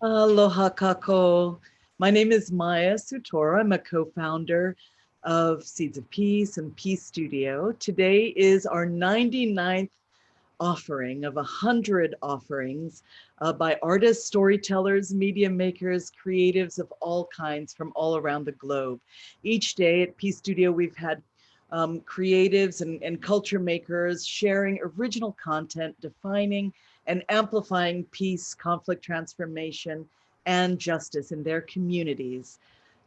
Aloha kako. My name is Maya Sutora. I'm a co-founder of Seeds of Peace and Peace Studio. Today is our 99th offering of 100 offerings by artists, storytellers, media makers, creatives of all kinds from all around the globe. Each day at Peace Studio, we've had creatives and culture makers sharing original content, defining and amplifying peace, conflict transformation, and justice in their communities,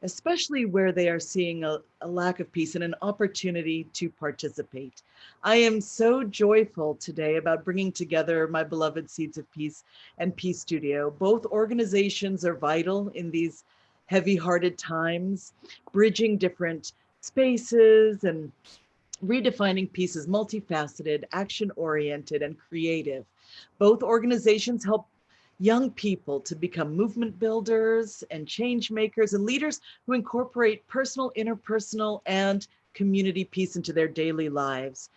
especially where they are seeing a lack of peace and an opportunity to participate. I am so joyful today about bringing together my beloved Seeds of Peace and Peace Studio. Both organizations are vital in these heavy-hearted times, bridging different spaces and redefining peace as multifaceted, action-oriented, and creative. Both organizations help young people to become movement builders and change makers and leaders who incorporate personal, interpersonal, and community peace into their daily lives.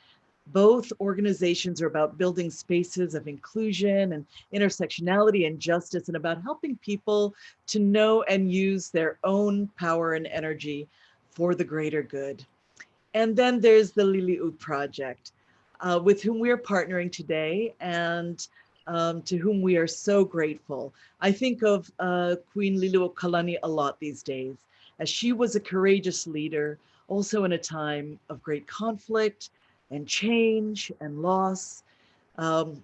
Both organizations are about building spaces of inclusion and intersectionality and justice, and about helping people to know and use their own power and energy for the greater good. And then there's the Lili'u Project, with whom we are partnering today, and to whom we are so grateful. I think of Queen Lili'u Kalani a lot these days, as she was a courageous leader, also in a time of great conflict and change and loss. Um,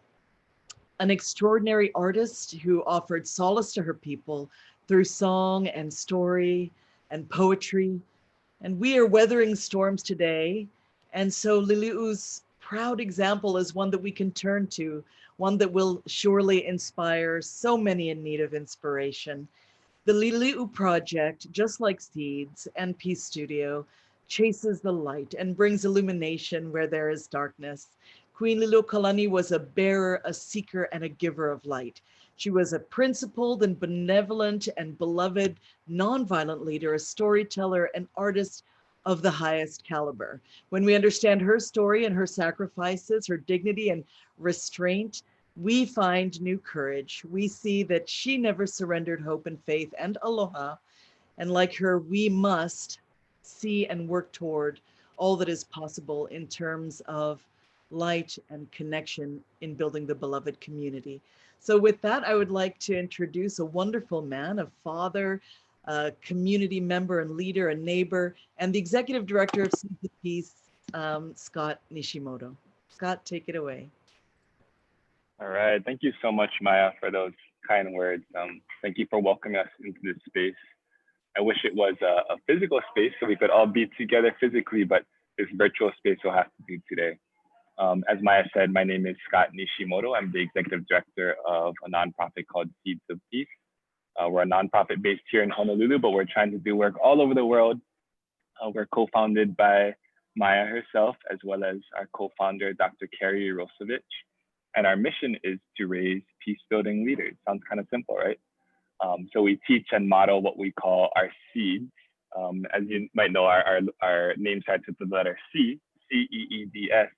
an extraordinary artist who offered solace to her people through song and story and poetry. And we are weathering storms today. And so Lili'u's proud example is one that we can turn to, one that will surely inspire so many in need of inspiration. The Lili'u Project, just like Seeds and Peace Studio, chases the light and brings illumination where there is darkness. Queen Lili'u Kalani was a bearer, a seeker, and a giver of light. She was a principled and benevolent and beloved nonviolent leader, a storyteller, an artist of the highest caliber. When we understand her story and her sacrifices, her dignity and restraint, we find new courage. We see that she never surrendered hope and faith and aloha. And like her, we must see and work toward all that is possible in terms of light and connection in building the beloved community. So with that, I would like to introduce a wonderful man, a father, a community member and leader, a neighbor, and the executive director of Seeds of Peace, Scott Nishimoto. Scott, take it away. All right. Thank you so much, Maya, for those kind words. Thank you for welcoming us into this space. I wish it was a physical space so we could all be together physically, but this virtual space will have to do today. As Maya said, my name is Scott Nishimoto. I'm the executive director of a nonprofit called Seeds of Peace. We're a nonprofit based here in Honolulu, but we're trying to do work all over the world. We're co-founded by Maya herself, as well as our co-founder, Dr. Carrie Rosevich. And our mission is to raise peace-building leaders. Sounds kind of simple, right? So we teach and model what we call our seeds. As you might know, our name starts with the letter C, CEEDS.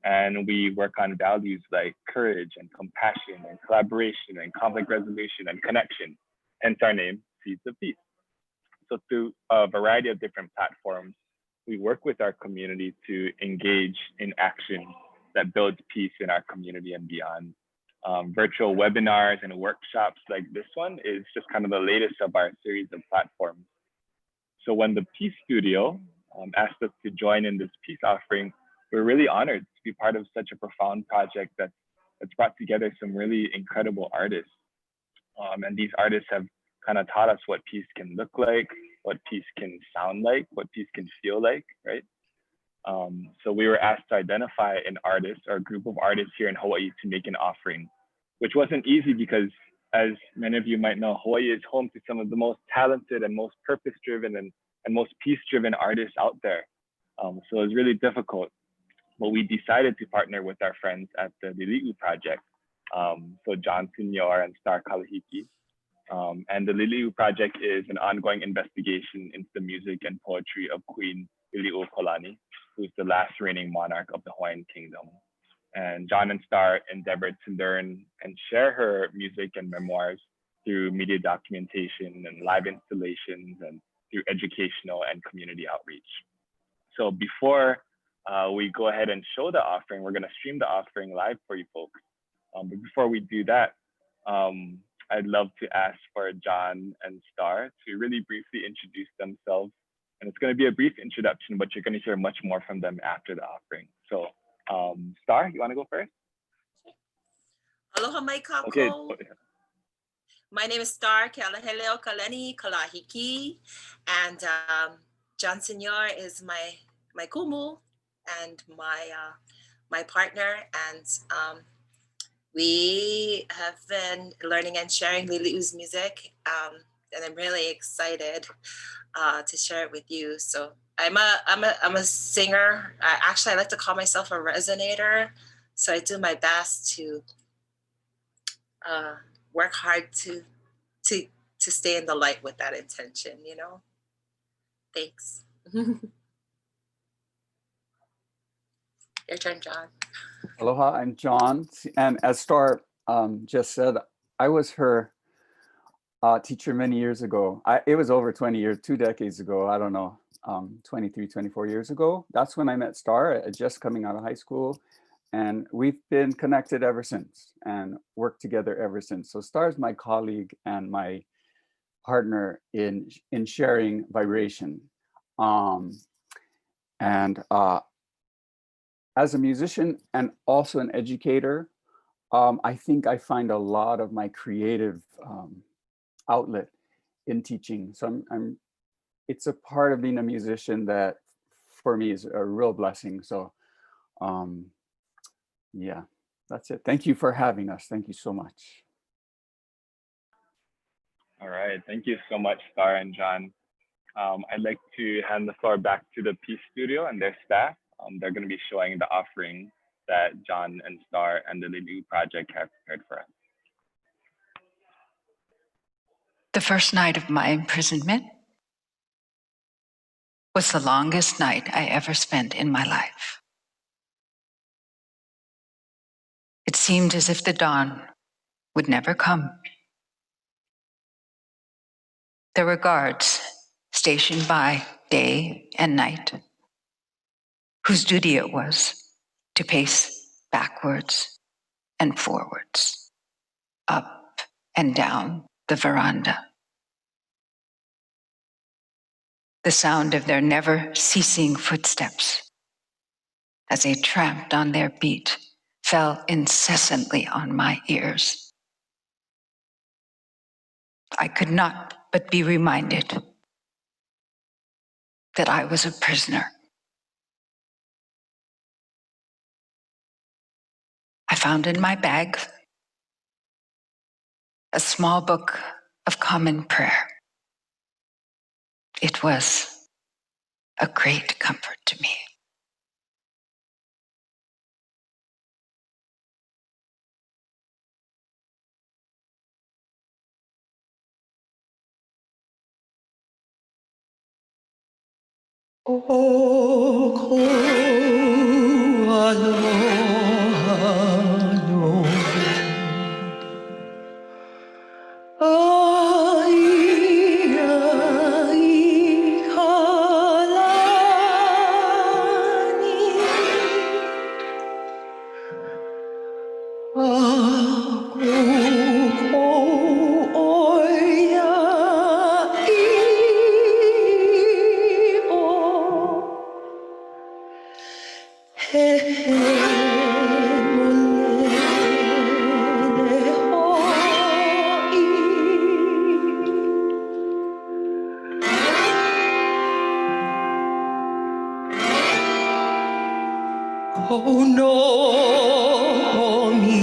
And we work on values like courage and compassion and collaboration and conflict resolution and connection, hence our name, Seeds of Peace. So through a variety of different platforms, we work with our community to engage in action that builds peace in our community and beyond. Virtual webinars and workshops like this one is just kind of the latest of our series of platforms. So when the Peace Studio asked us to join in this peace offering, we're really honored to be part of such a profound project that's brought together some really incredible artists. And these artists have kind of taught us what peace can look like, what peace can sound like, what peace can feel like, right? So we were asked to identify an artist or a group of artists here in Hawaii to make an offering, which wasn't easy because, as many of you might know, Hawaii is home to some of the most talented and most purpose-driven and most peace-driven artists out there. So it was really difficult, but we decided to partner with our friends at the Lili'u Project, so John Senior and Star Kalahiki. And the Lili'u Project is an ongoing investigation into the music and poetry of Queen Lili'u Kalani, who's the last reigning monarch of the Hawaiian Kingdom. And John and Star endeavored to learn and share her music and memoirs through media documentation and live installations and through educational and community outreach. So before we go ahead and show the offering, we're going to stream the offering live for you folks. But before we do that, I'd love to ask for John and Star to really briefly introduce themselves. And it's going to be a brief introduction, but you're going to hear much more from them after the offering. So Star, you want to go first? Aloha mai kako. Okay. My name is Star Kealaheleo Kaleni Kalahiki, and John Senior is my kumu and my partner, and we have been learning and sharing Lili'u's music, and I'm really excited to share it with you. So I'm a singer. Actually, I like to call myself a resonator. So I do my best to work hard to stay in the light with that intention, you know. Thanks. Your turn, John. Aloha, I'm John. And as Star just said, I was her teacher many years ago. It was over 20 years, 2 decades ago. I don't know, 23, 24 years ago. That's when I met Star, just coming out of high school. And we've been connected ever since and worked together ever since. So Star's my colleague and my partner in sharing vibration. As a musician and also an educator, I think I find a lot of my creative outlet in teaching. So it's a part of being a musician that for me is a real blessing. So yeah, that's it. Thank you for having us. Thank you so much. All right, thank you so much, Star and John. I'd like to hand the floor back to the Peace Studio and their staff. They're going to be showing the offering that John and Star and the Lili'u Project have prepared for us. The first night of my imprisonment was the longest night I ever spent in my life. It seemed as if the dawn would never come. There were guards stationed by day and night, whose duty it was to pace backwards and forwards, up and down the veranda. The sound of their never-ceasing footsteps as they tramped on their beat fell incessantly on my ears. I could not but be reminded that I was a prisoner. I found in my bag a small book of common prayer. It was a great comfort to me. Oh no, me.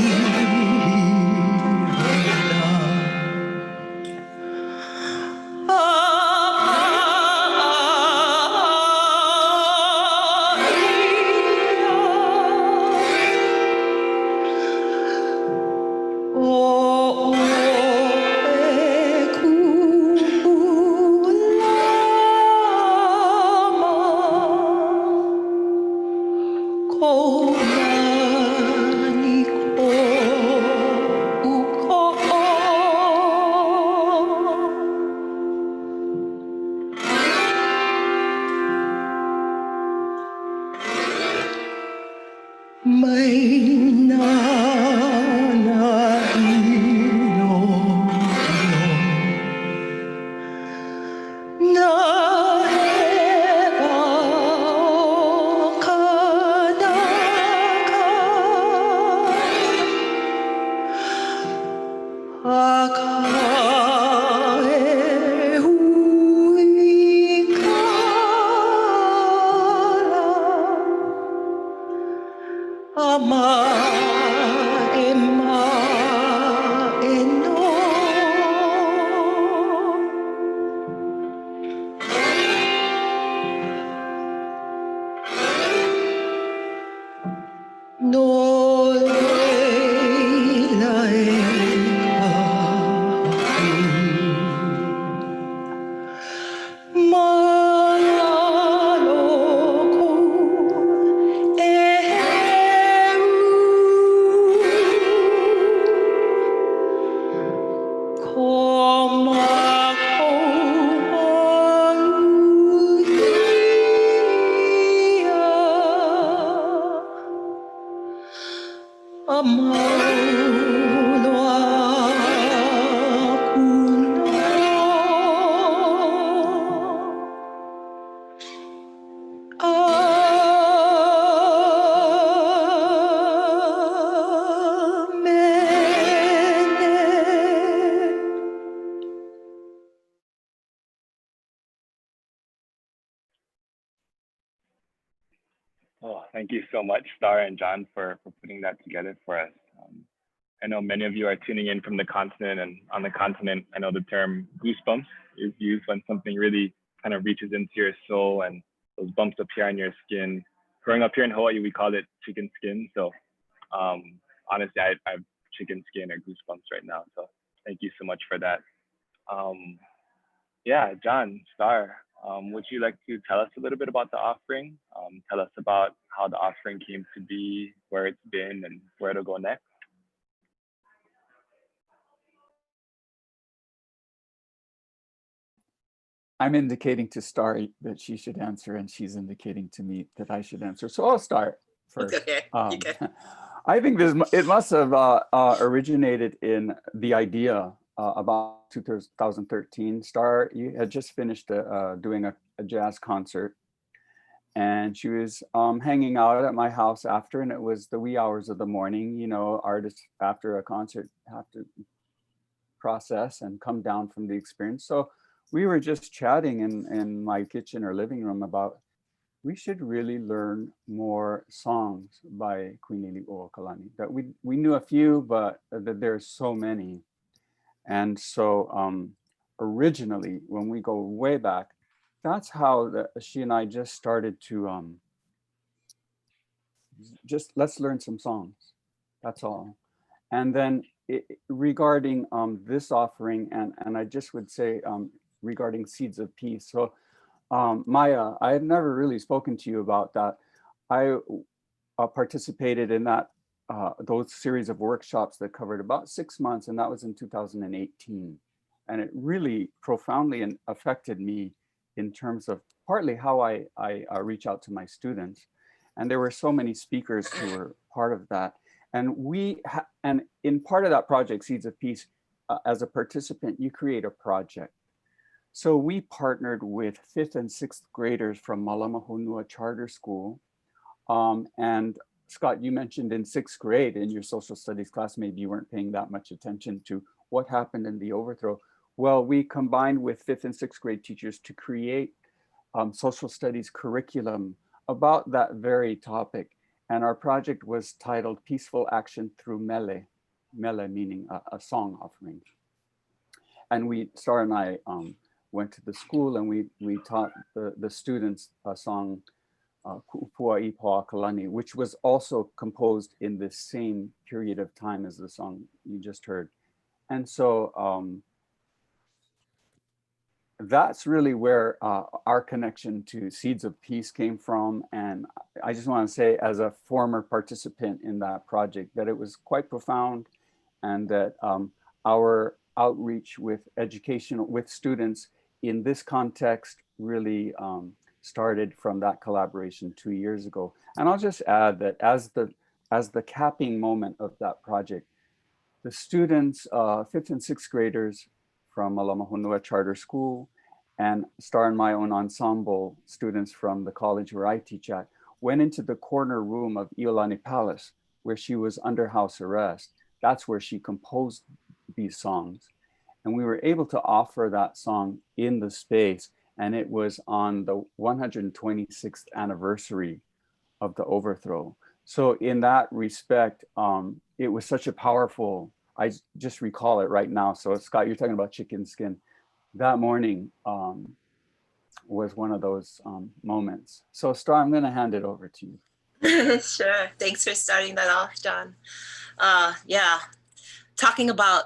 Oh, Oh, thank you so much, Star and John, for putting that together for us. I know many of you are tuning in from the continent, and on the continent, I know the term goosebumps is used when something really kind of reaches into your soul and those bumps appear on your skin. Growing up here in Hawaii, we call it chicken skin. So honestly, I have chicken skin or goosebumps right now. So thank you so much for that. Yeah, John, Star, would you like to tell us a little bit about the offering? Tell us about how the offering came to be, where it's been, and where it'll go next. I'm indicating to Star that she should answer, and she's indicating to me that I should answer. So I'll start first. Okay. I think it must have originated in the idea about 2013. Star, you had just finished doing a jazz concert, and she was hanging out at my house after, and it was the wee hours of the morning. You know, artists after a concert have to process and come down from the experience. So we were just chatting in my kitchen or living room about we should really learn more songs by Queen Lili'u Kalani. That we knew a few, but that there's so many. And so originally, when we go way back, that's how she and I just started to just let's learn some songs. That's all. And then regarding this offering, and I just would say regarding Seeds of Peace. So Maya, I had never really spoken to you about that. I participated in that those series of workshops that covered about 6 months, and that was in 2018. And it really profoundly affected me in terms of partly how I reach out to my students. And there were so many speakers who were part of that. And and in part of that project, Seeds of Peace, as a participant, you create a project. So we partnered with 5th and 6th graders from Malamahonua Charter School. And Scott, you mentioned in 6th grade in your social studies class, maybe you weren't paying that much attention to what happened in the overthrow. Well, we combined with 5th and 6th grade teachers to create social studies curriculum about that very topic. And our project was titled Peaceful Action Through Mele, Mele meaning a song offering. And Star and I went to the school and we taught the students a song, Ku'upua Ipoa Kalani, which was also composed in the same period of time as the song you just heard. And so that's really where our connection to Seeds of Peace came from. And I just want to say, as a former participant in that project, that it was quite profound, and that our outreach with with students in this context really started from that collaboration 2 years ago. And I'll just add that as the capping moment of that project, the students, 5th and 6th graders from Malamahonua Charter School, and Star and my own ensemble students from the college where I teach at, went into the corner room of Iolani Palace, where she was under house arrest. That's where she composed these songs. And we were able to offer that song in the space. And it was on the 126th anniversary of the overthrow. So in that respect, it was such a powerful, I just recall it right now. So Scott, you're talking about chicken skin. That morning was one of those moments. So Star, I'm gonna hand it over to you. Sure, thanks for starting that off, John. Yeah, talking about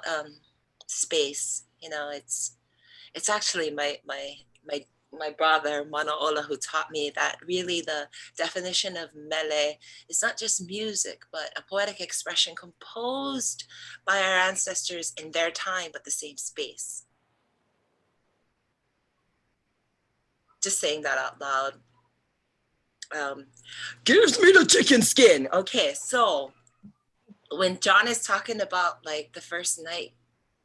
space, you know, it's actually my my brother Manaola, who taught me that really the definition of mele is not just music, but a poetic expression composed by our ancestors in their time, but the same space. Just saying that out loud. Gives me the chicken skin. Okay, so when John is talking about like the first night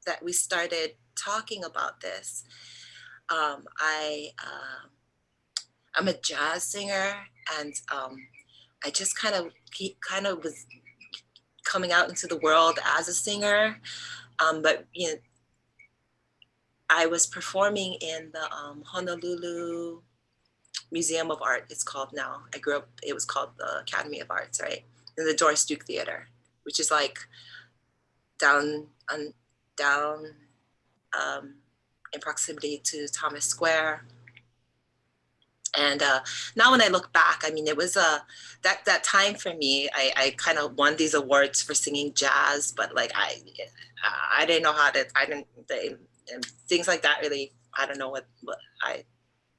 that we started talking about this, I'm a jazz singer, and I just kind of was coming out into the world as a singer, but you know, I was performing in the Honolulu Museum of Art, it's called now. I grew up, it was called the Academy of Arts, right? In the Doris Duke Theater, which is like down in proximity to Thomas Square. And now when I look back, I mean, it was that time for me, I kind of won these awards for singing jazz, but like I didn't know how to, and things like that really, I don't know what I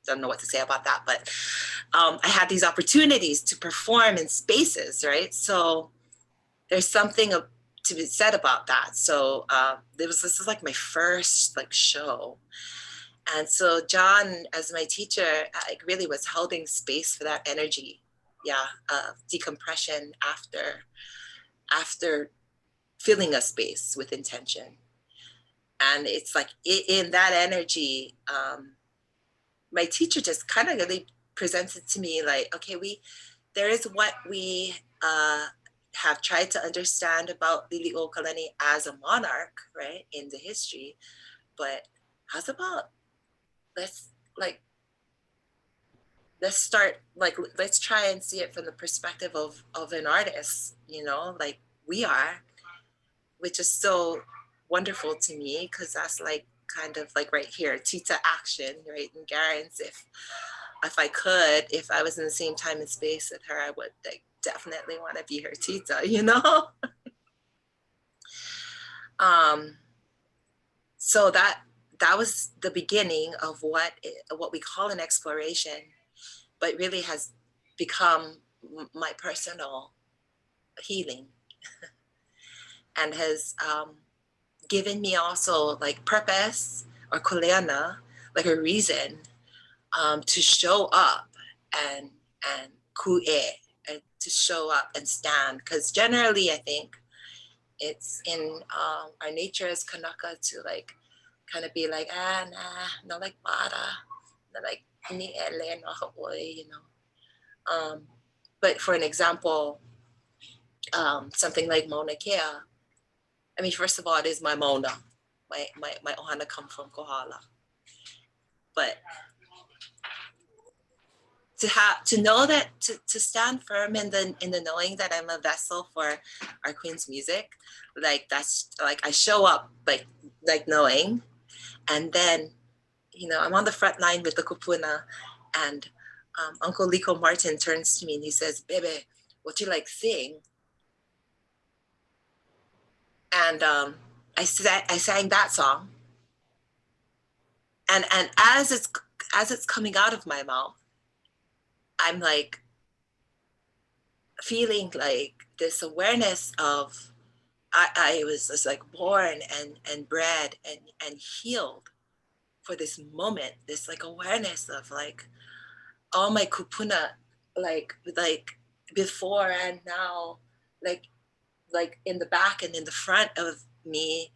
don't know what to say about that, but I had these opportunities to perform in spaces, right? So there's something to be said about that. So this is like my first like show. And so John, as my teacher, like really was holding space for that energy. Yeah, decompression after filling a space with intention. And it's like in that energy, my teacher just kind of really presented to me like, okay, there is what we have tried to understand about Lili'u as a monarch, right, in the history, but how's about let's start, like, let's try and see it from the perspective of an artist, you know, like we are, which is so wonderful to me, because that's like kind of like right here, Tita action, right? And Garen's, if I was in the same time and space with her, I would like definitely want to be her Tita, you know? So that was the beginning of what we call an exploration, but really has become my personal healing and has given me also like purpose or kuleana, like a reason to show up and kue, and to show up and stand. Because generally I think it's in our nature as Kanaka to like kind of be like, nah, no, like para, no, like ni ele no haoi, you know. But for an example, something like Mauna Kea, I mean, first of all, it is my Mauna. My ohana come from Kohala. But to know that, to stand firm in the knowing that I'm a vessel for our Queen's music, like that's like I show up like knowing, and then, you know, I'm on the front line with the kupuna, and Uncle Liko Martin turns to me and he says, "Bebe, what you like sing?" And I sang that song, and as it's coming out of my mouth, I'm like feeling like this awareness of I was just like born and bred and healed for this moment, this like awareness of like all my kupuna, like before and now, like in the back and in the front of me,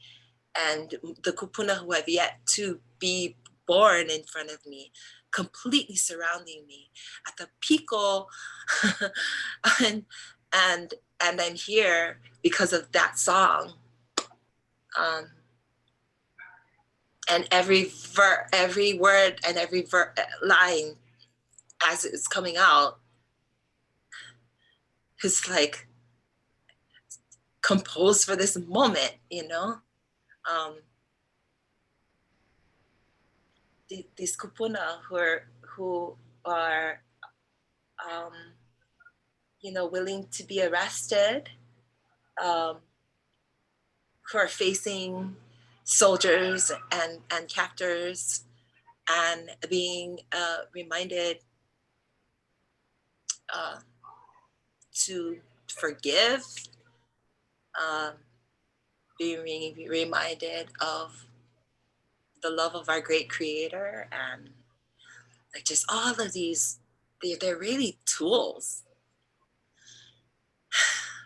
and the kupuna who have yet to be born in front of me, completely surrounding me at the pico. and I'm here because of that song. And every word and every line as it's coming out is like composed for this moment, you know? These kupuna who are you know, willing to be arrested, who are facing soldiers and captors, and being reminded to forgive, being reminded of the love of our great creator, and like just all of these, they're really tools.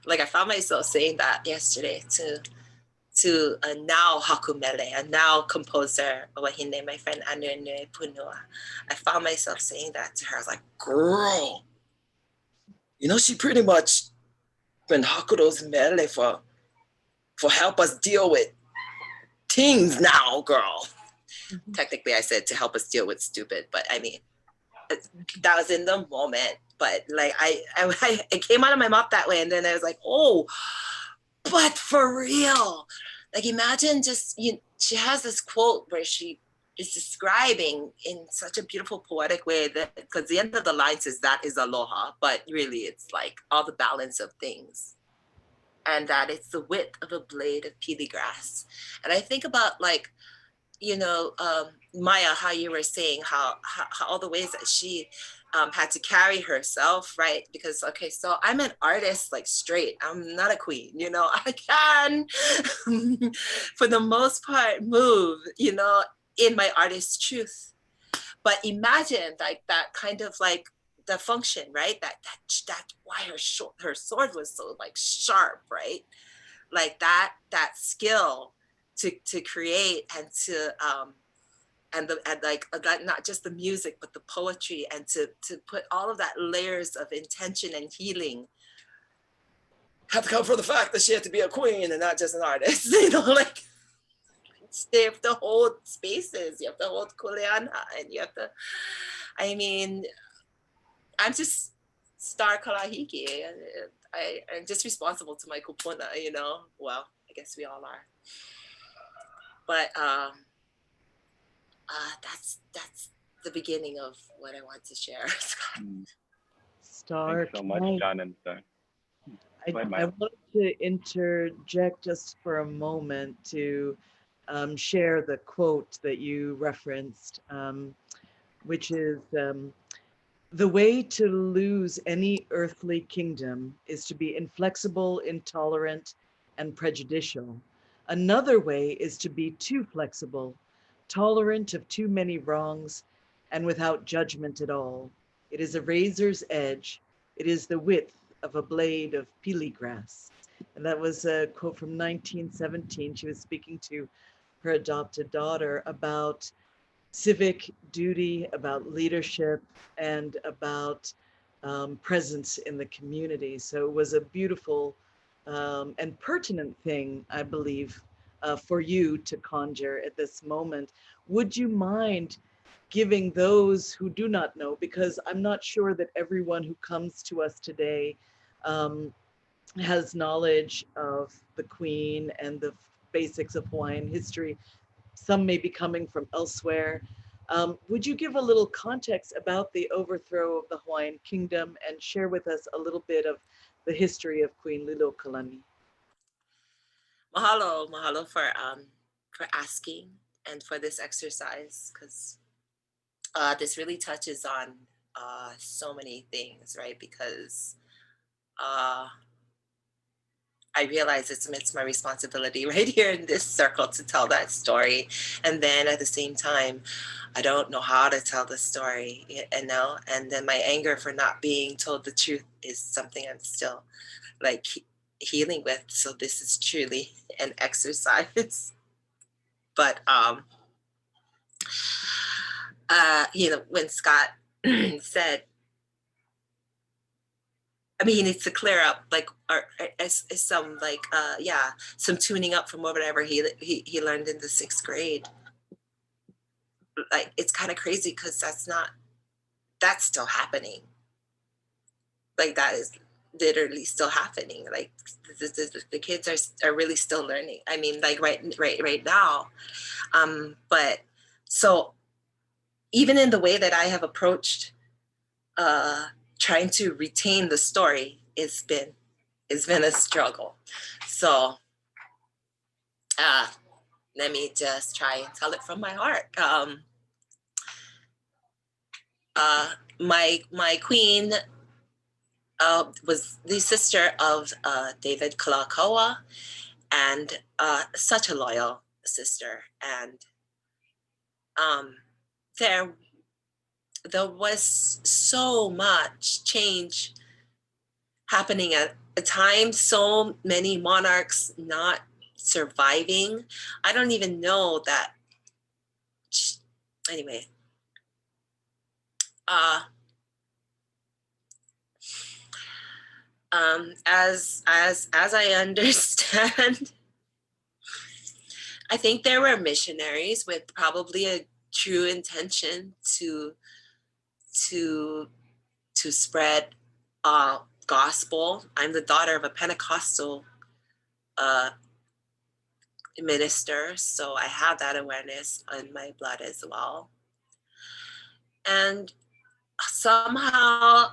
Like I found myself saying that yesterday to a now hakumele, a now composer, Wahine, my friend Anune Punua. I found myself saying that to her. I was like, girl, you know, she pretty much been hakudo's mele for help us deal with things now, girl. Mm-hmm. Technically, I said to help us deal with stupid, but I mean, that was in the moment. But like it came out of my mouth that way, and then I was like, oh, but for real, like imagine just she has this quote where she is describing in such a beautiful poetic way that, because the end of the line says that is aloha, but really it's like all the balance of things, and that it's the width of a blade of pili grass. And I think about like, Maya, how you were saying how all the ways that she had to carry herself, right? Because, okay, so I'm an artist, like straight, I'm not a queen, I can, for the most part, move, in my artist truth. But imagine like that kind of like the function, right? That's why her sword was so like sharp, right? Like that skill to create and to and like not just the music but the poetry, and to put all of that layers of intention and healing have to come from the fact that she had to be a queen and not just an artist. Like you have to hold spaces, you have to hold kuleana, and you have to, I mean, I'm just star kalahiki. I'm just responsible to my kupuna, well, I guess we all are. But that's the beginning of what I want to share. Star. Thanks so much, John and Star. I wanted to interject just for a moment to share the quote that you referenced, which is, the way to lose any earthly kingdom is to be inflexible, intolerant, and prejudicial. Another way is to be too flexible, tolerant of too many wrongs, and without judgment at all. It is a razor's edge. It is the width of a blade of pili grass. And that was a quote from 1917. She was speaking to her adopted daughter about civic duty, about leadership, and about presence in the community. So it was a beautiful and pertinent thing, I believe, for you to conjure at this moment. Would you mind giving those who do not know, because I'm not sure that everyone who comes to us today has knowledge of the Queen and the basics of Hawaiian history. Some may be coming from elsewhere. Would you give a little context about the overthrow of the Hawaiian Kingdom and share with us a little bit of the history of Queen Liliuokalani? Mahalo for asking and for this exercise, because this really touches on so many things, right? Because I realize it's my responsibility right here in this circle to tell that story. And then at the same time, I don't know how to tell the story, and then my anger for not being told the truth is something I'm still like healing with. So this is truly an exercise. But when Scott said, I mean, it's to clear up, like, some, like, some tuning up from whatever he learned in the 6th grade. Like, it's kind of crazy because that's still happening. Like, that is literally still happening. Like, the kids are really still learning. I mean, like, right now. But so even in the way that I have approached trying to retain the story, it's been a struggle. So let me just try and tell it from my heart. my queen was the sister of David Kalakaua, and such a loyal sister. And there was so much change happening at a time, so many monarchs not surviving. I don't even know that. Anyway, as I understand, I think there were missionaries with probably a true intention to spread gospel. I'm the daughter of a Pentecostal minister, so I have that awareness in my blood as well. And somehow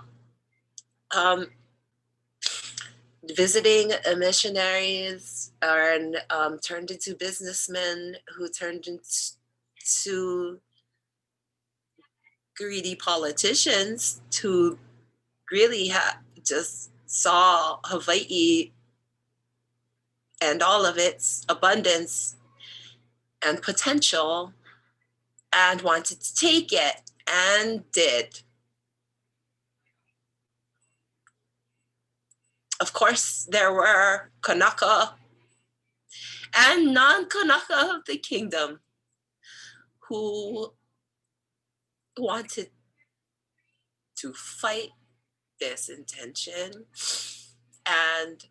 visiting missionaries and turned into businessmen who turned into greedy politicians who really just saw Hawaii and all of its abundance and potential and wanted to take it, and did. Of course, there were Kanaka and non-Kanaka of the kingdom who wanted to fight this intention. And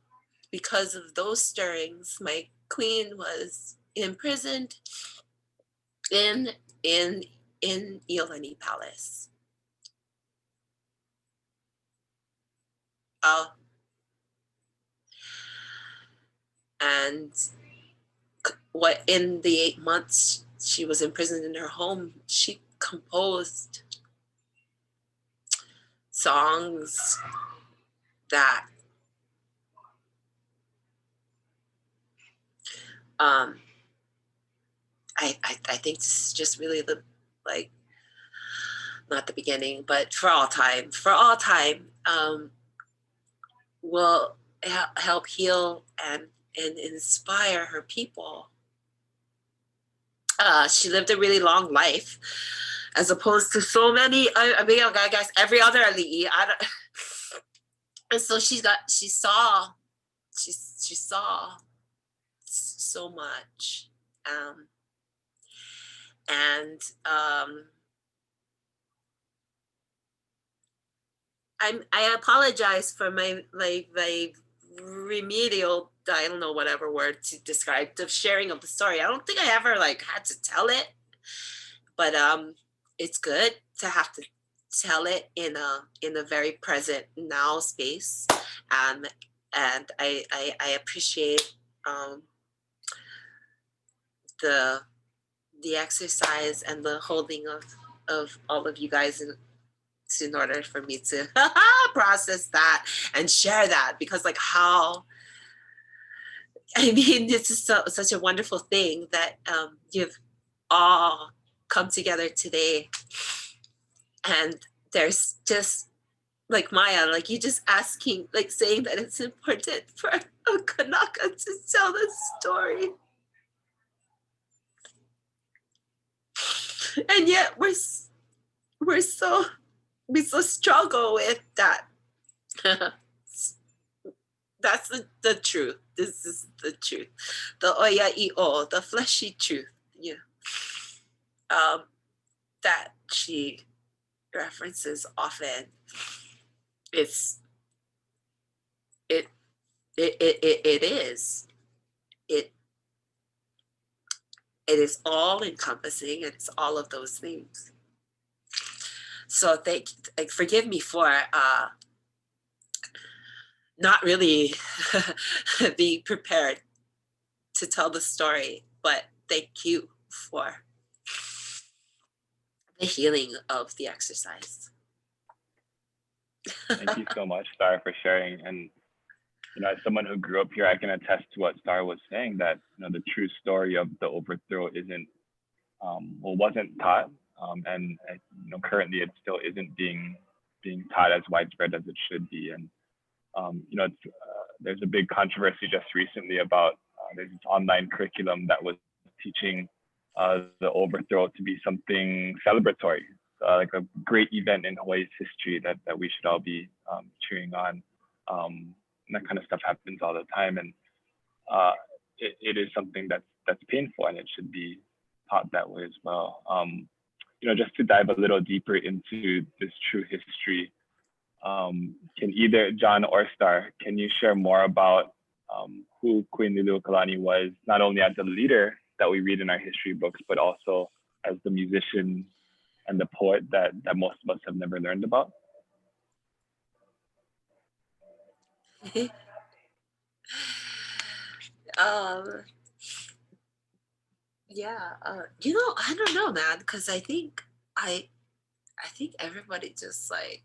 because of those stirrings, my queen was imprisoned in Iolani Palace. And what in the 8 months she was imprisoned in her home, she composed songs that I think this is just really the, like, not the beginning, but for all time will help heal and inspire her people. She lived a really long life, as opposed to so many. I mean, I guess every other ali'i. And so she saw so much, and I apologize for my remedial, I don't know, whatever word to describe the sharing of the story. I don't think I ever had to tell it, but it's good to have to tell it in a very present now space, and I appreciate the exercise and the holding of all of you guys in order for me to process that and share that, because this is such a wonderful thing that you've all come together today. And there's just Maya, you just asking, saying that it's important for a Kanaka to tell the story. And yet we so struggle with that. That's the truth. This is the truth. The oia'io, the fleshy truth. Yeah. That she references often. It is all encompassing, and it's all of those things. So forgive me for not really being prepared to tell the story, but thank you for the healing of the exercise. Thank you so much, Star, for sharing. And as someone who grew up here, I can attest to what Star was saying, that the true story of the overthrow wasn't taught and currently it still isn't being taught as widespread as it should be. And there's a big controversy just recently about there's this online curriculum that was teaching the overthrow to be something celebratory, like a great event in Hawaii's history that we should all be cheering on. And that kind of stuff happens all the time, and it is something that's painful, and it should be taught that way as well. Just to dive a little deeper into this true history, can either John or Star, can you share more about who Queen Liliuokalani was, not only as a leader that we read in our history books, but also as the musician and the poet that most of us have never learned about? Yeah, I don't know, man, because I think everybody just like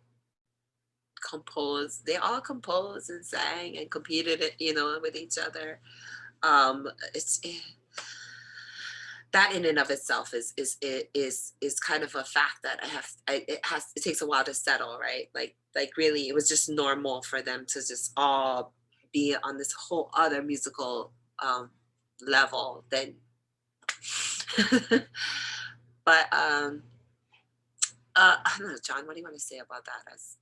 composed. They all composed and sang and competed, with each other. That in and of itself is kind of a fact that it takes a while to settle, right? Like really, it was just normal for them to just all be on this whole other musical level than. But I don't know, John, what do you want to say about that? As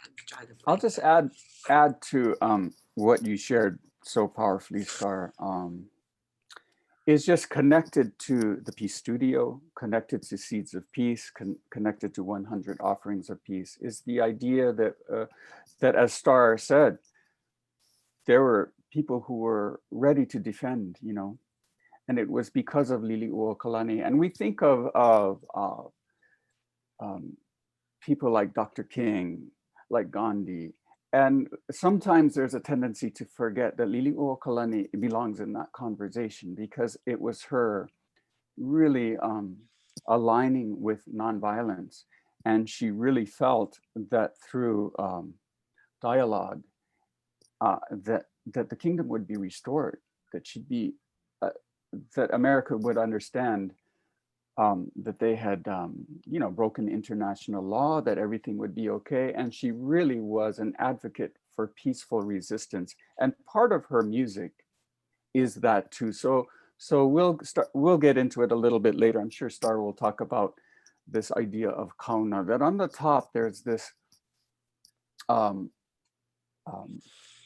I'm trying to. I'll just add to what you shared so powerfully, Star. Is just connected to the Peace Studio, connected to Seeds of Peace, connected to 100 Offerings of Peace, is the idea that, that as Star said, there were people who were ready to defend, and it was because of Lili'uokalani. And we think of people like Dr. King, like Gandhi, and sometimes there's a tendency to forget that Lili'uokalani belongs in that conversation, because it was her really aligning with nonviolence. And she really felt that through dialogue, that the kingdom would be restored, that she'd be, that America would understand that they had, broken international law, that everything would be okay. And she really was an advocate for peaceful resistance. And part of her music is that too. So we'll get into it a little bit later. I'm sure Star will talk about this idea of kauna, that on the top, there's this, the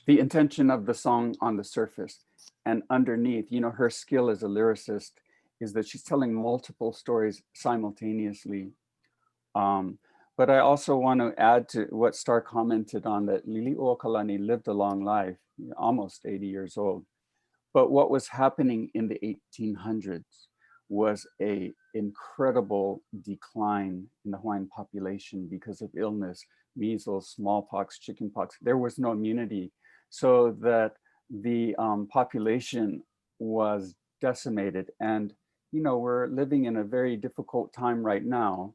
intention of the song on the surface, and underneath, her skill as a lyricist is that she's telling multiple stories simultaneously. But I also want to add to what Star commented on, that Lili'uokalani lived a long life, almost 80 years old. But what was happening in the 1800s was an incredible decline in the Hawaiian population because of illness, measles, smallpox, chickenpox. There was no immunity, so that the population was decimated. And we're living in a very difficult time right now,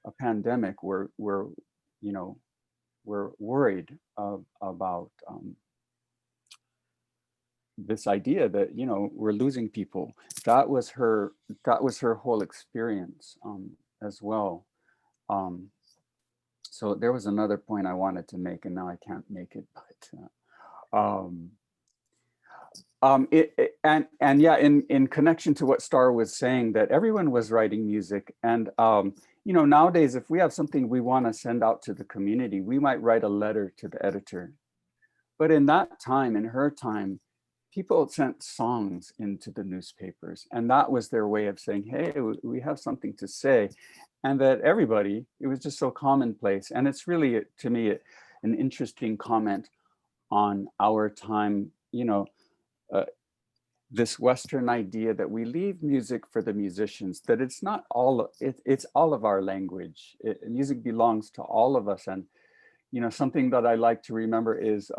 a pandemic. We're worried about this idea that we're losing people. That was her whole experience as well. So there was another point I wanted to make, and now I can't make it. But yeah, in connection to what Star was saying, that everyone was writing music, and nowadays, if we have something we want to send out to the community, we might write a letter to the editor. But in that time, in her time, people sent songs into the newspapers, and that was their way of saying, hey, we have something to say. And that everybody, it was just so commonplace. And it's really, to me, an interesting comment on our time, this Western idea that we leave music for the musicians, that it's not all, it's all of our language. Music belongs to all of us. And, something that I like to remember is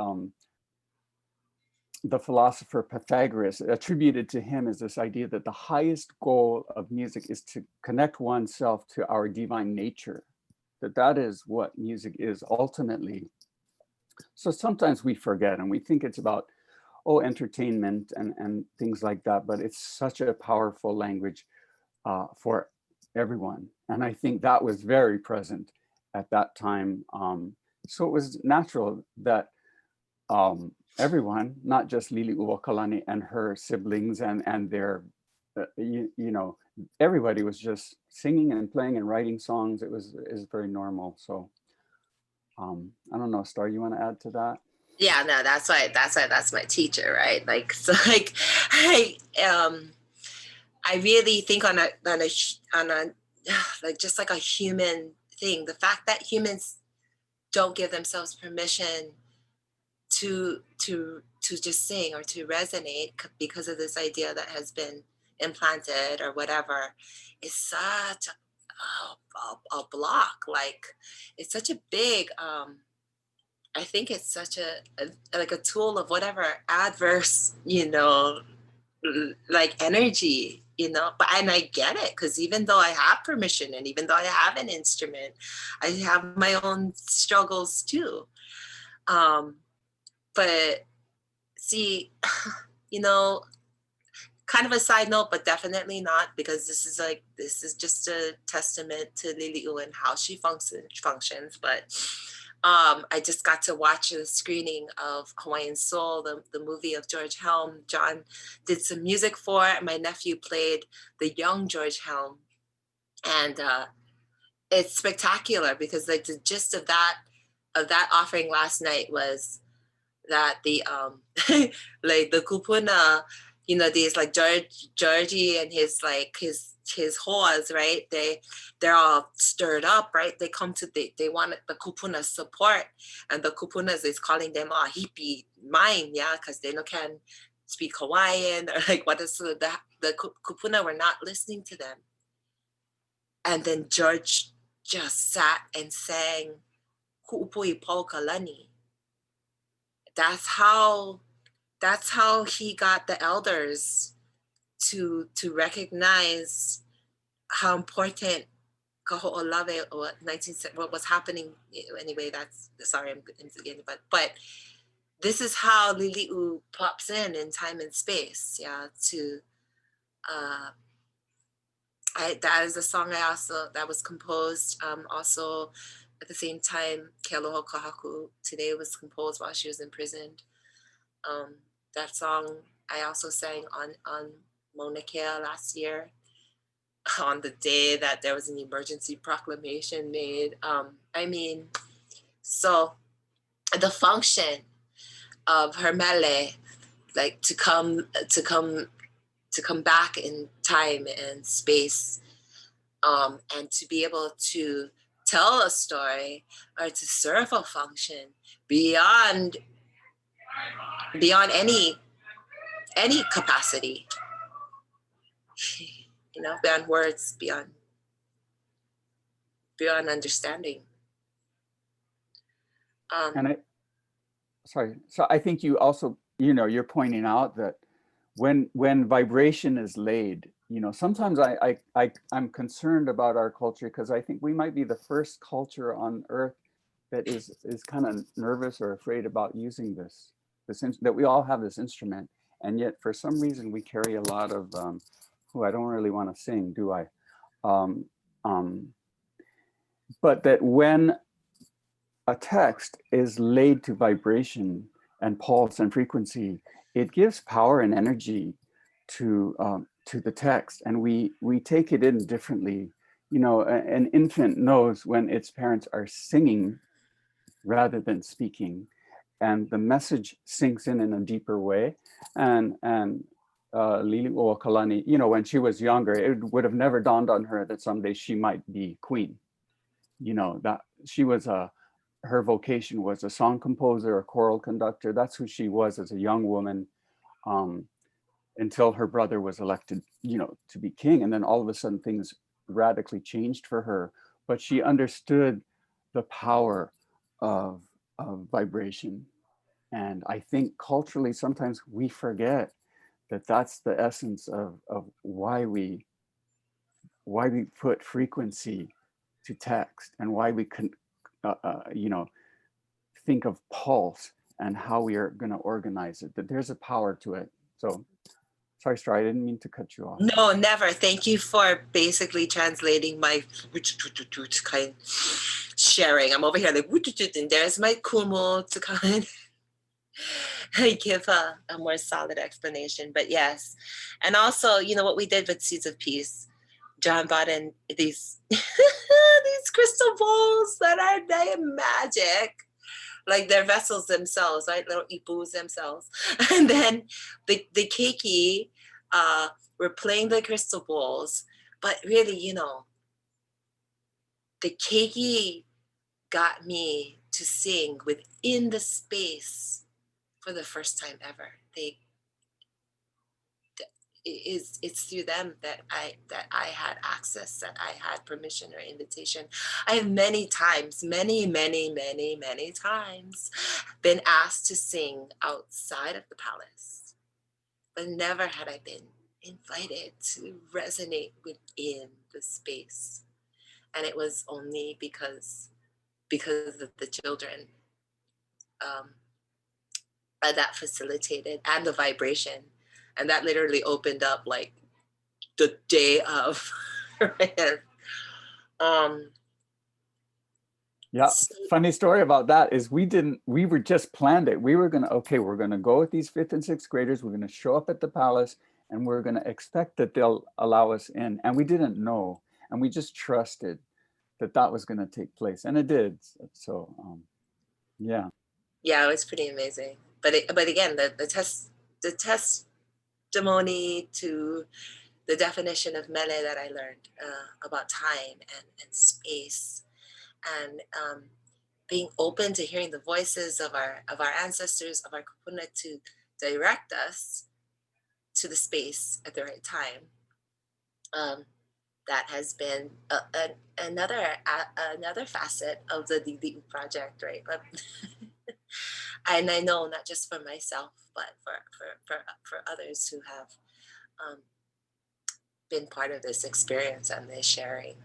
the philosopher Pythagoras, attributed to him, is this idea that the highest goal of music is to connect oneself to our divine nature, that is what music is ultimately. So sometimes we forget, and we think it's about, entertainment and things like that, but it's such a powerful language. for everyone. And I think that was very present at that time. So it was natural that everyone, not just Lili'u Wakalani and her siblings and their, you know, everybody was just singing and playing and writing songs. It was very normal. So I don't know, Star, you want to add to that? Yeah, no, that's my teacher, right? Like, so like, I really think on a like just like a human thing, the fact that humans don't give themselves permission to just sing or to resonate because of this idea that has been implanted or whatever is such a block. Like, it's such a big I think it's such a like a tool of whatever adverse, you know, like energy, you know. But and I get it, because even though I have permission and even though I have an instrument, I have my own struggles too. But see, you know, kind of a side note, but definitely not, because this is just a testament to Lili'u and how she functions. But I just got to watch a screening of Hawaiian Soul, the movie of George Helm. John did some music for it. My nephew played the young George Helm. And it's spectacular, because like the gist of that offering last night was that the like the kupuna, you know, these like Georgie and his horse, right? They're all stirred up, right? They come to they want the kupuna's support, and the kupunas is calling them hippie mine, yeah, because they can speak Hawaiian, or like what is the kupuna were not listening to them. And then George just sat and sang Ku'upui Paukalani. That's how he got the elders to recognize how important Kaho'olawe, or what was happening anyway. That's, sorry, I'm getting, but this is how Lili'u pops in time and space, yeah. To that is a song that was composed also at the same time. Ke Aloha Kahaku today was composed while she was imprisoned. That song I also sang on Mauna Kea last year, on the day that there was an emergency proclamation made. I mean, so the function of her mele, like to come back in time and space, and to be able to tell a story or to serve a function beyond any capacity, you know, beyond words, beyond understanding. And so I think you also, you know, you're pointing out that when vibration is laid, you know, sometimes I'm concerned about our culture, because I think we might be the first culture on earth that is kind of nervous or afraid about using this that we all have this instrument, and yet for some reason we carry a lot of I don't really want to sing, do I? But that when a text is laid to vibration and pulse and frequency, it gives power and energy to the text, and we take it in differently. You know, an infant knows when its parents are singing rather than speaking, and the message sinks in a deeper way. And Lili'u Wakalani, you know, when she was younger, it would have never dawned on her that someday she might be queen. You know, that she was her vocation was a song composer, a choral conductor. That's who she was as a young woman, until her brother was elected, you know, to be king. And then all of a sudden things radically changed for her. But she understood the power of vibration. And I think culturally, sometimes we forget that that's the essence of why we put frequency to text, and why we can, you know, think of pulse and how we are going to organize it, that there's a power to it. So Sorry, I didn't mean to cut you off. No, never. Thank you for basically translating my kind sharing. I'm over here like, and there's my kumo to kind of give a more solid explanation. But yes. And also, you know, what we did with Seeds of Peace, John brought in these, these crystal balls that are magic. Like they're vessels themselves, right? Little ipus themselves. And then the keiki, we're playing the crystal balls, but really, you know, the keiki got me to sing within the space for the first time ever. It's through them that I had access, that I had permission or invitation. I have many times, many times been asked to sing outside of the palace, but never had I been invited to resonate within the space. And it was only because of the children that facilitated, and the vibration. And that literally opened up like the day of. Yeah, funny story about that is we were just planned it. We were gonna, okay, we're gonna go with these 5th and 6th graders. We're gonna show up at the palace and we're gonna expect that they'll allow us in. And we didn't know. And we just trusted that was gonna take place. And it did. So, yeah. Yeah, it was pretty amazing. But again, the testimony to the definition of mele that I learned about time and space, and being open to hearing the voices of our ancestors, of our kupuna, to direct us to the space at the right time. That has been another facet of the Lili'u Project, right? And I know not just for myself, but for others who have been part of this experience and this sharing.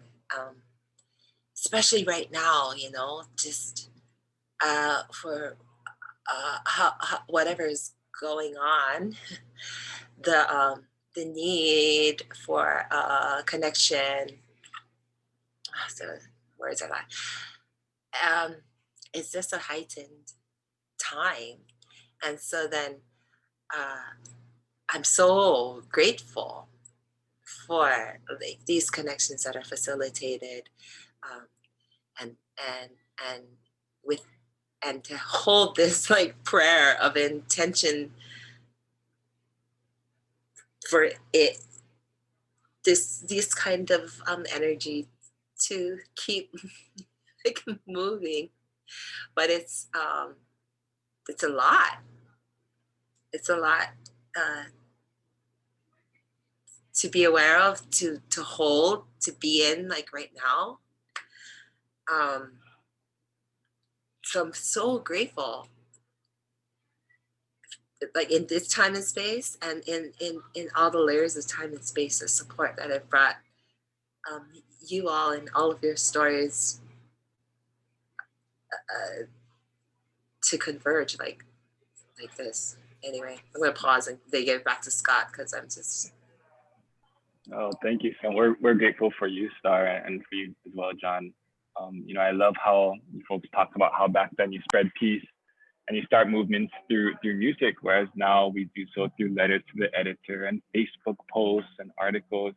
Especially right now, you know, just for whatever is going on, the need for connection. So words are not. It's just a heightened time, and so then I'm so grateful for like these connections that are facilitated, and with, and to hold this like prayer of intention for it, this kind of energy to keep like moving. But it's a lot. It's a lot to be aware of, to hold, to be in, like right now. So I'm so grateful, like in this time and space, and in all the layers of time and space, the support that I've brought you all and all of your stories to converge like this. Anyway, I'm gonna pause and they give it back to Scott, because I'm just. Oh, thank you. So we're grateful for you, Star, and for you as well, John. You know, I love how you folks talk about how back then you spread peace and you start movements through music, whereas now we do so through letters to the editor and Facebook posts and articles,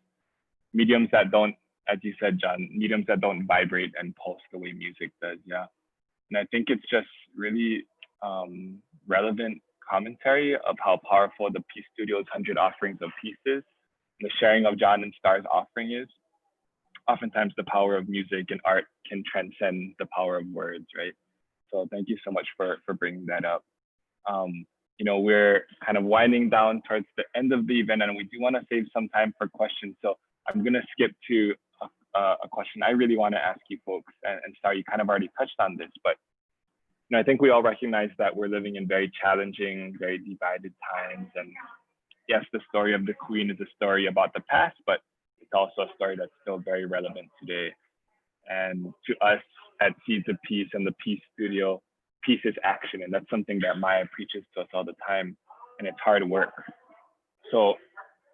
mediums that don't, as you said, John, mediums that don't vibrate and pulse the way music does. Yeah. And I think it's just really relevant commentary of how powerful the Peace Studio's 100 offerings of peace is. The sharing of John and Star's offering is. Oftentimes the power of music and art can transcend the power of words, right? So thank you so much for bringing that up. You know, we're kind of winding down towards the end of the event, and we do want to save some time for questions. So I'm going to skip to a question I really want to ask you folks. And Star, you kind of already touched on this, but you know, I think we all recognize that we're living in very challenging, very divided times. And yes, the story of the Queen is a story about the past, but it's also a story that's still very relevant today. And to us at Seeds of Peace and the Peace Studio, peace is action. And that's something that Maya preaches to us all the time. And it's hard work. So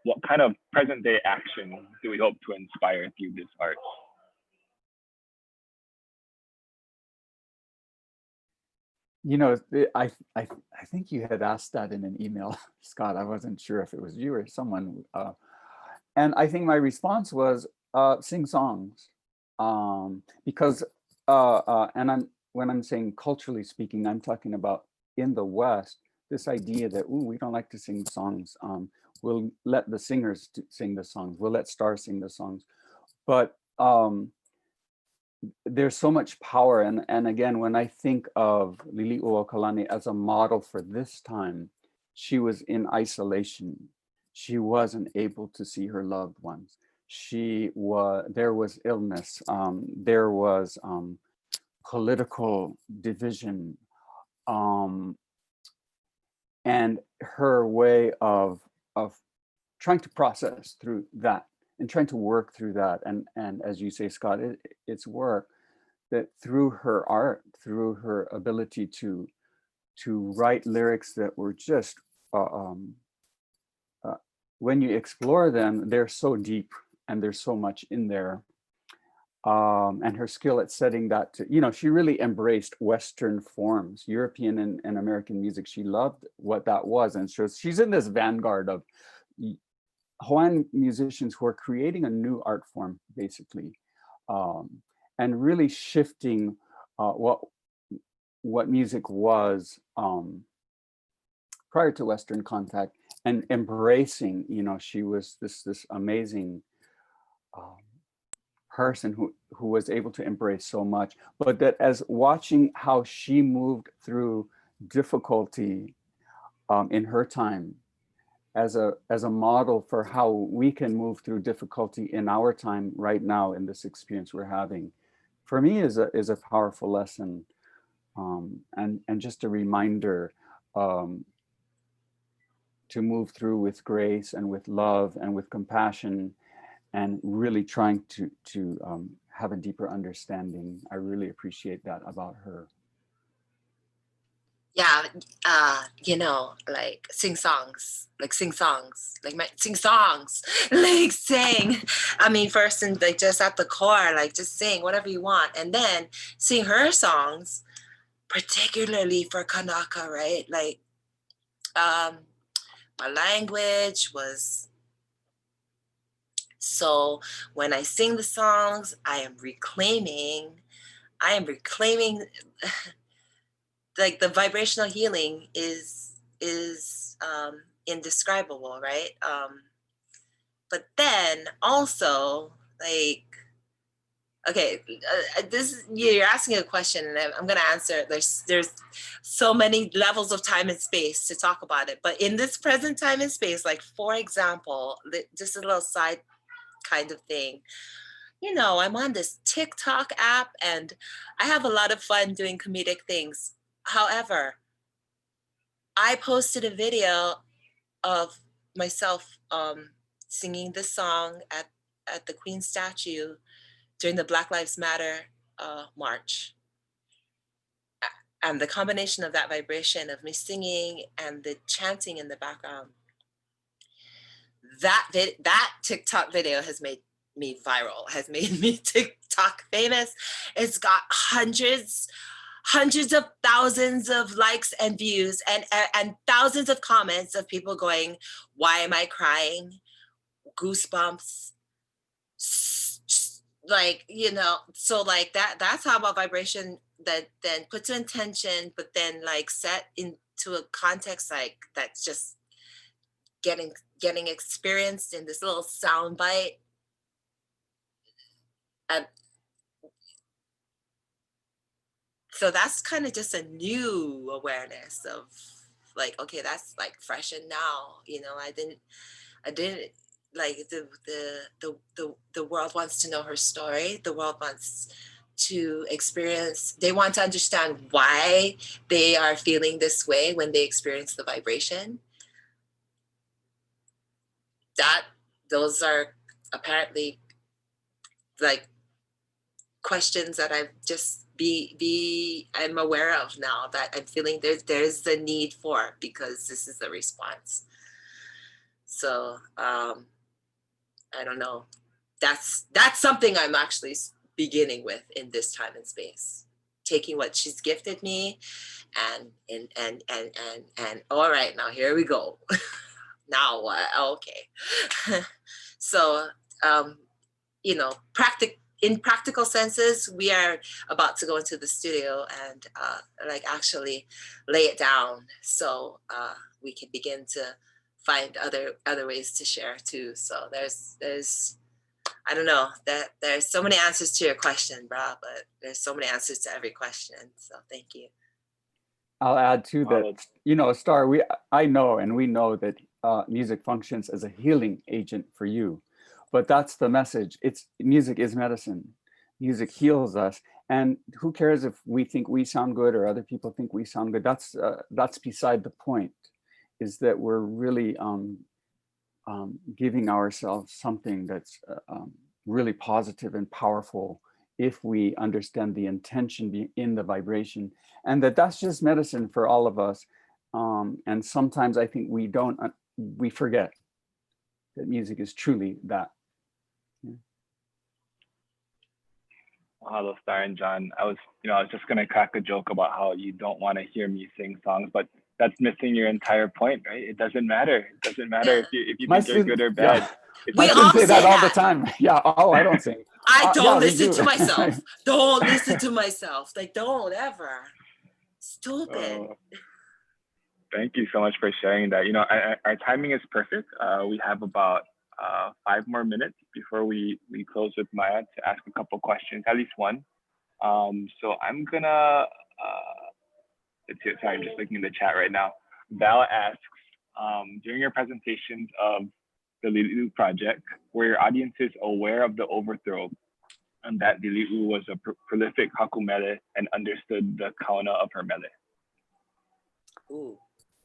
what kind of present day action do we hope to inspire through this art? You know, I think you had asked that in an email, Scott. I wasn't sure if it was you or someone. And I think my response was sing songs, because when I'm saying culturally speaking, I'm talking about in the West, this idea that, ooh, we don't like to sing songs. We'll let the singers sing the songs. We'll let stars sing the songs. But there's so much power. And again, when I think of Lili'u as a model for this time, she was in isolation. She wasn't able to see her loved ones. There was illness. There was political division. And her way of trying to process through that and trying to work through that. And as you say, Scott, it's work that through her art, through her ability to write lyrics that were just, when you explore them, they're so deep and there's so much in there. And her skill at setting that to, you know, she really embraced Western forms, European and American music. She loved what that was. And so she's in this vanguard of Hawaiian musicians who are creating a new art form, basically, and really shifting what music was prior to Western contact, and embracing, you know, she was this amazing person who was able to embrace so much. But that as watching how she moved through difficulty in her time, as a model for how we can move through difficulty in our time right now in this experience we're having, for me is a powerful lesson, and just a reminder to move through with grace and with love and with compassion, and really trying to have a deeper understanding. I really appreciate that about her. Yeah, you know, like sing songs, like sing songs, like sing. I mean, first and like just at the core, like just sing whatever you want, and then sing her songs, particularly for Kanaka, right? Like, my language was, so when I sing the songs, I am reclaiming like the vibrational healing is indescribable, right? But then also, like, okay, you're asking a question, and I'm gonna answer it. There's so many levels of time and space to talk about it, but in this present time and space, like for example, just a little side kind of thing. You know, I'm on this TikTok app, and I have a lot of fun doing comedic things. However, I posted a video of myself singing this song at the Queen statue during the Black Lives Matter march. And the combination of that vibration of me singing and the chanting in the background, that TikTok video has made me viral, has made me TikTok famous. It's got hundreds of thousands of likes and views, and thousands of comments of people going, "Why am I crying? Goosebumps." Like, you know, so like that's how about vibration that then puts intention, but then like set into a context like that's just getting experienced in this little sound bite. And so that's kind of just a new awareness of like, okay, that's like fresh and now, you know, I didn't like the world wants to know her story. The world wants to experience, they want to understand why they are feeling this way when they experience the vibration. Those are apparently like questions that I've just I'm aware of now, that I'm feeling there's the need for, because this is the response. So I don't know. That's something I'm actually beginning with in this time and space. Taking what she's gifted me, and all right, now here we go. Now what? Okay. So you know, in practical senses, we are about to go into the studio and like actually lay it down, so we can begin to find other ways to share too. So there's I don't know, that there's so many answers to your question, brah, but there's so many answers to every question. So thank you. I'll add to Wow. that, you know, Star, I know and we know that music functions as a healing agent for you, but that's the message. Music is medicine. Music heals us. And who cares if we think we sound good or other people think we sound good? That's beside the point, is that we're really giving ourselves something that's really positive and powerful if we understand the intention in the vibration, and that's just medicine for all of us. And sometimes I think we forget that music is truly that. Yeah. Hello, Star and John. I was just gonna crack a joke about how you don't want to hear me sing songs, but that's missing your entire point, right? It doesn't matter. It doesn't matter if you think you're good or bad. Yeah. My students say that all the time. Yeah. Oh, I don't sing. I don't yeah, listen to myself. Don't listen to myself. Like, don't ever. Stupid. Thank you so much for sharing that. You know, our timing is perfect. We have about 5 more minutes before we close with Maya to ask a couple questions, at least one. So I'm gonna, sorry, I'm just looking in the chat right now. Val asks, during your presentations of the Lili'u Project, were your audiences aware of the overthrow and that Lili'u was a prolific hakumele and understood the kauna of her mele? Ooh.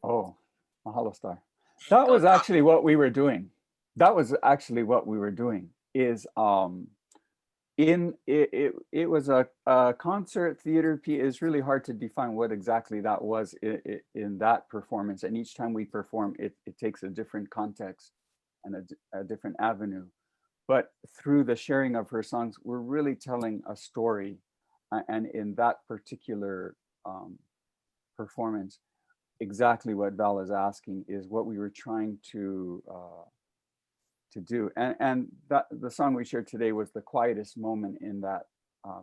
Oh, mahalo, Star. That was actually what we were doing. Is it was a concert theater piece. It's really hard to define what exactly that was in that performance, and each time we perform it takes a different context and a different avenue. But through the sharing of her songs, we're really telling a story, and in that particular performance, exactly what Val is asking is what we were trying to do. And that the song we shared today was the quietest moment in that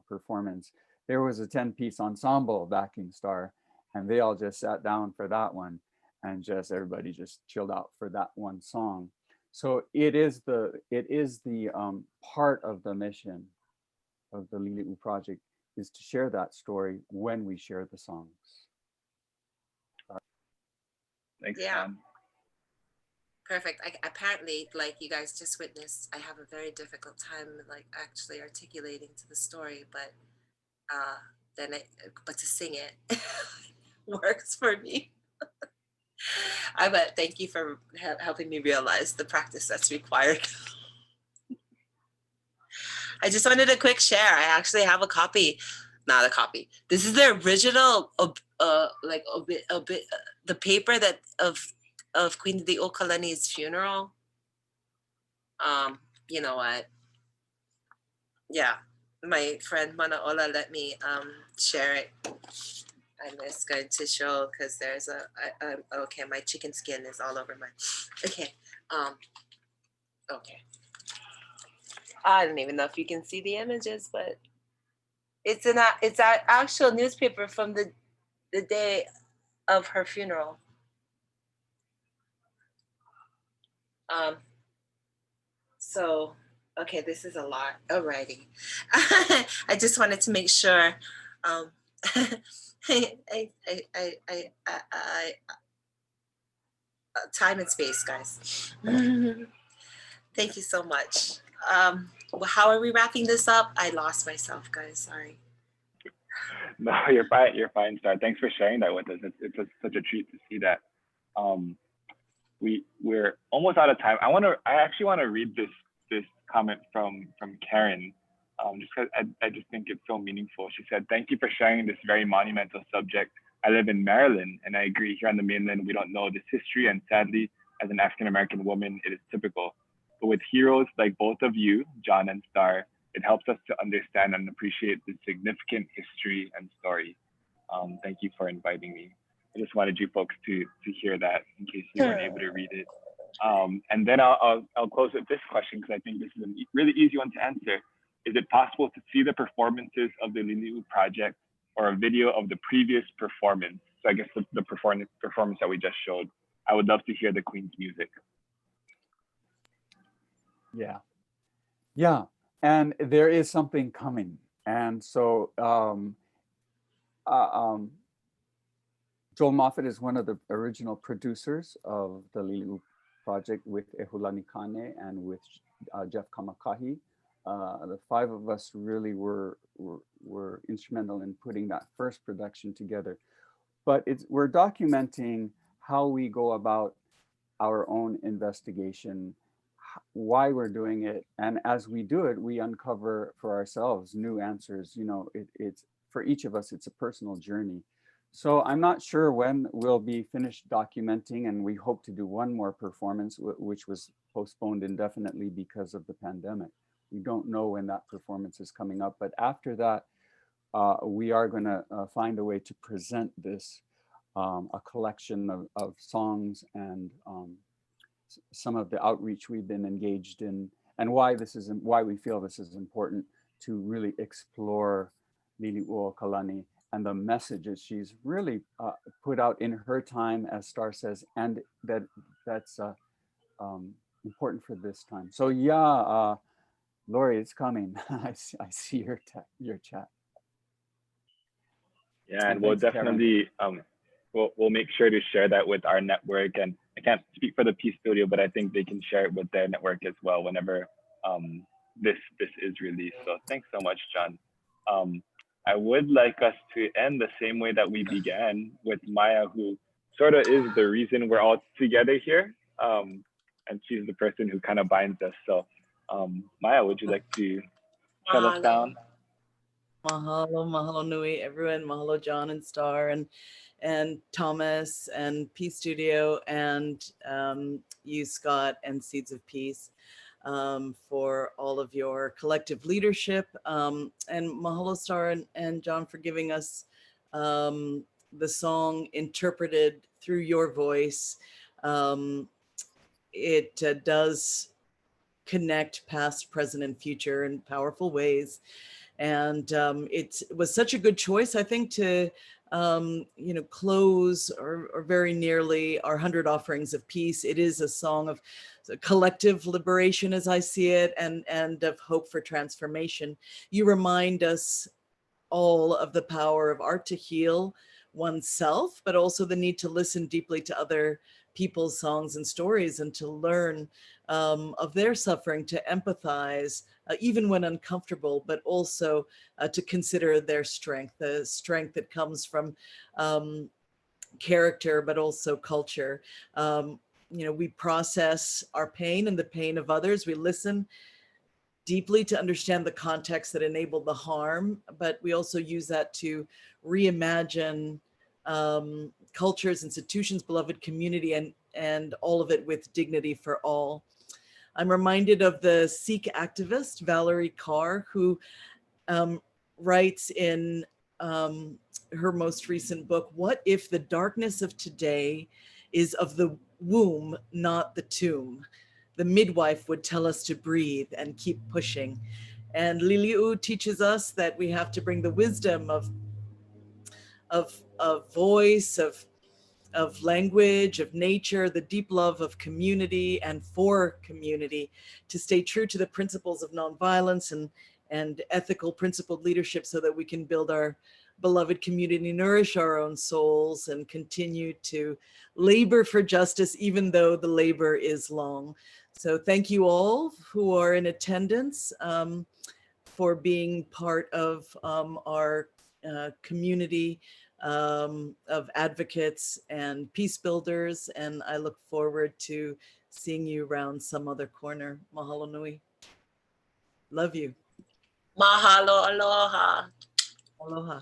performance. There was a 10-piece ensemble backing Star, and they all just sat down for that one, and everybody just chilled out for that one song. So it is the part of the mission of the Lili'u Project is to share that story when we share the songs. Thanks, yeah. Tom. Perfect. Apparently, like you guys just witnessed, I have a very difficult time like actually articulating to the story, but but to sing it works for me. But thank you for helping me realize the practice that's required. I just wanted a quick share. I actually have a copy, not a copy. This is the original, the paper that of Queen Lili'u Kalani's funeral. You know what? Yeah, my friend Manaola let me share it. I'm just going to show because there's okay, my chicken skin is all over my, okay. Okay. I don't even know if you can see the images, but it's an actual newspaper from the day of her funeral. So, okay, this is a lot. Alrighty. I just wanted to make sure. Time and space, guys. Thank you so much. How are we wrapping this up? I lost myself, guys. Sorry. No, you're fine. You're fine, Star. Thanks for sharing that with us. It's such a treat to see that. We're almost out of time. I actually want to read this comment from Karen, just because I just think it's so meaningful. She said, "Thank you for sharing this very monumental subject. I live in Maryland, and I agree. Here on the mainland, we don't know this history, and sadly, as an African-American woman, it is typical. But with heroes like both of you, John and Star, it helps us to understand and appreciate the significant history and story. Thank you for inviting me. I just wanted you folks to hear that in case you weren't able to read it. And then I'll close with this question because I think this is a really easy one to answer. Is it possible to see the performances of the Lili'u Project or a video of the previous performance? So I guess the performance that we just showed. I would love to hear the Queen's music. Yeah. Yeah. And there is something coming. And so Joel Moffat is one of the original producers of the Lili'u Project with Ehulani Kane and with Jeff Kamakahi. The five of us really were instrumental in putting that first production together. But we're documenting how we go about our own investigation, why we're doing it, and as we do it, we uncover for ourselves new answers. You know, it's for each of us, it's a personal journey. So I'm not sure when we'll be finished documenting, and we hope to do one more performance, which was postponed indefinitely because of the pandemic. We don't know when that performance is coming up, but after that, we are going to find a way to present this, a collection of songs and some of the outreach we've been engaged in, and why we feel this is important to really explore Lili'u Kalani and the messages she's really put out in her time, as Star says, and that's important for this time. So yeah, Lori, it's coming. I see your chat. Yeah, and we'll definitely we'll make sure to share that with our network. And I can't speak for the Peace Studio, but I think they can share it with their network as well whenever this is released. So thanks so much, John. I would like us to end the same way that we began, with Maya, who sort of is the reason we're all together here. And she's the person who kind of binds us. So Maya, would you like to shut us down? Mahalo, mahalo nui, everyone. Mahalo, John and Star and Thomas and Peace Studio and you, Scott, and Seeds of Peace for all of your collective leadership. And mahalo, Star and John, for giving us the song interpreted through your voice. It does connect past, present, and future in powerful ways. And it was such a good choice, I think, to close or very nearly our 100 offerings of peace. It is a song of collective liberation, as I see it, and of hope for transformation. You remind us all of the power of art to heal oneself, but also the need to listen deeply to other people's songs and stories and to learn of their suffering, to empathize, even when uncomfortable, but also to consider their strength, the strength that comes from character, but also culture. We process our pain and the pain of others. We listen deeply to understand the context that enabled the harm, but we also use that to reimagine cultures, institutions, beloved community, and all of it with dignity for all. I'm reminded of the Sikh activist, Valerie Carr, who writes in her most recent book, "What if the darkness of today is of the womb, not the tomb? The midwife would tell us to breathe and keep pushing." And Lili'u teaches us that we have to bring the wisdom of voice, of language, of nature, the deep love of community and for community, to stay true to the principles of nonviolence and ethical principled leadership, so that we can build our beloved community, nourish our own souls, and continue to labor for justice, even though the labor is long. So thank you all who are in attendance for being part of our community of advocates and peace builders. And I look forward to seeing you around some other corner. Mahalo nui. Love you. Mahalo, aloha. Aloha.